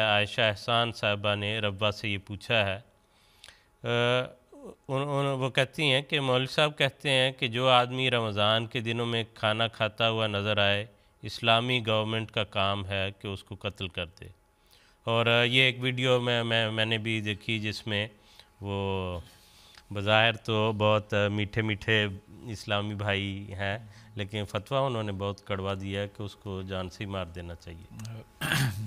عائشہ احسان صاحبہ نے ربا سے یہ پوچھا ہے، وہ کہتی ہیں کہ مولوی صاحب کہتے ہیں کہ جو آدمی رمضان کے دنوں میں کھانا کھاتا ہوا نظر آئے، اسلامی گورنمنٹ کا کام ہے کہ اس کو قتل کر دے۔ اور یہ ایک ویڈیو میں نے بھی دیکھی جس میں وہ بظاہر تو بہت میٹھے میٹھے اسلامی بھائی ہیں، لیکن فتویٰ انہوں نے بہت کڑوا دیا ہے کہ اس کو جان سے ہی مار دینا چاہیے۔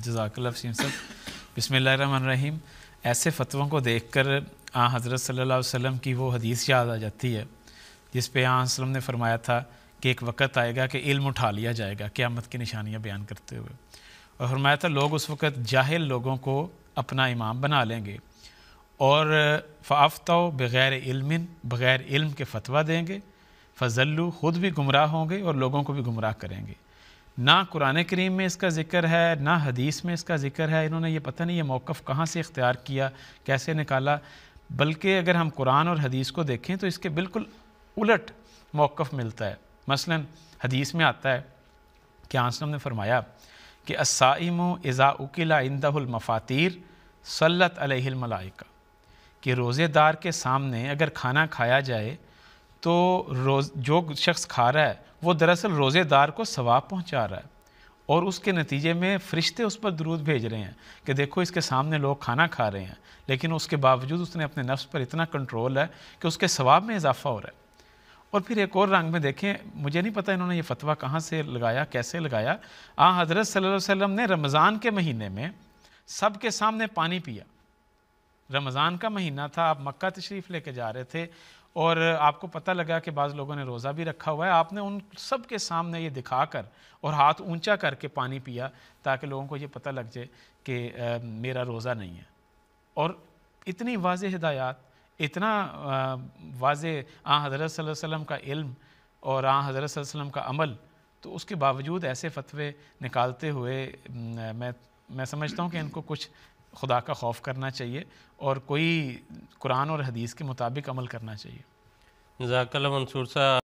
جزاک اللہ وسیم صاحب۔ بسم اللہ الرحمن الرحیم۔ ایسے فتووں کو دیکھ کر حضرت صلی اللہ علیہ وسلم کی وہ حدیث یاد آ جاتی ہے جس پہ وسلم نے فرمایا تھا کہ ایک وقت آئے گا کہ علم اٹھا لیا جائے گا قیامت کی نشانیاں بیان کرتے ہوئے، اور فرمایا تھا لوگ اس وقت جاہل لوگوں کو اپنا امام بنا لیں گے اور فافتوا بغیر علم، بغیر علم کے فتویٰ دیں گے، فضلوا، خود بھی گمراہ ہوں گے اور لوگوں کو بھی گمراہ کریں گے۔ نہ قرآن کریم میں اس کا ذکر ہے نہ حدیث میں اس کا ذکر ہے۔ انہوں نے یہ پتہ نہیں یہ موقف کہاں سے اختیار کیا، کیسے نکالا، بلکہ اگر ہم قرآن اور حدیث کو دیکھیں تو اس کے بالکل الٹ موقف ملتا ہے۔ مثلا حدیث میں آتا ہے کہ آنسلم نے فرمایا کہ الصائم اذا اکل عنده المفاطیر صلت علیہ الملائکہ، کہ روزے دار کے سامنے اگر کھانا کھایا جائے تو جو شخص کھا رہا ہے وہ دراصل روزے دار کو ثواب پہنچا رہا ہے، اور اس کے نتیجے میں فرشتے اس پر درود بھیج رہے ہیں کہ دیکھو اس کے سامنے لوگ کھانا کھا رہے ہیں، لیکن اس کے باوجود اس نے اپنے نفس پر اتنا کنٹرول ہے کہ اس کے ثواب میں اضافہ ہو رہا ہے۔ اور پھر ایک اور رنگ میں دیکھیں، مجھے نہیں پتہ انہوں نے یہ فتویٰ کہاں سے لگایا، کیسے لگایا، حضرت صلی اللہ علیہ وسلم نے رمضان کے مہینے میں سب کے سامنے پانی پیا۔ رمضان کا مہینہ تھا، آپ مکہ تشریف لے کے جا رہے تھے اور آپ کو پتہ لگا کہ بعض لوگوں نے روزہ بھی رکھا ہوا ہے، آپ نے ان سب کے سامنے یہ دکھا کر اور ہاتھ اونچا کر کے پانی پیا تاکہ لوگوں کو یہ پتہ لگ جائے کہ میرا روزہ نہیں ہے۔ اور اتنی واضح ہدایات، اتنا واضح حضرت صلی اللہ علیہ وسلم کا علم اور حضرت صلی اللہ علیہ وسلم کا عمل، تو اس کے باوجود ایسے فتوے نکالتے ہوئے میں سمجھتا ہوں کہ ان کو کچھ خدا کا خوف کرنا چاہیے اور کوئی قرآن اور حدیث کے مطابق عمل کرنا چاہیے۔ جزاک اللہ منصور صاحب۔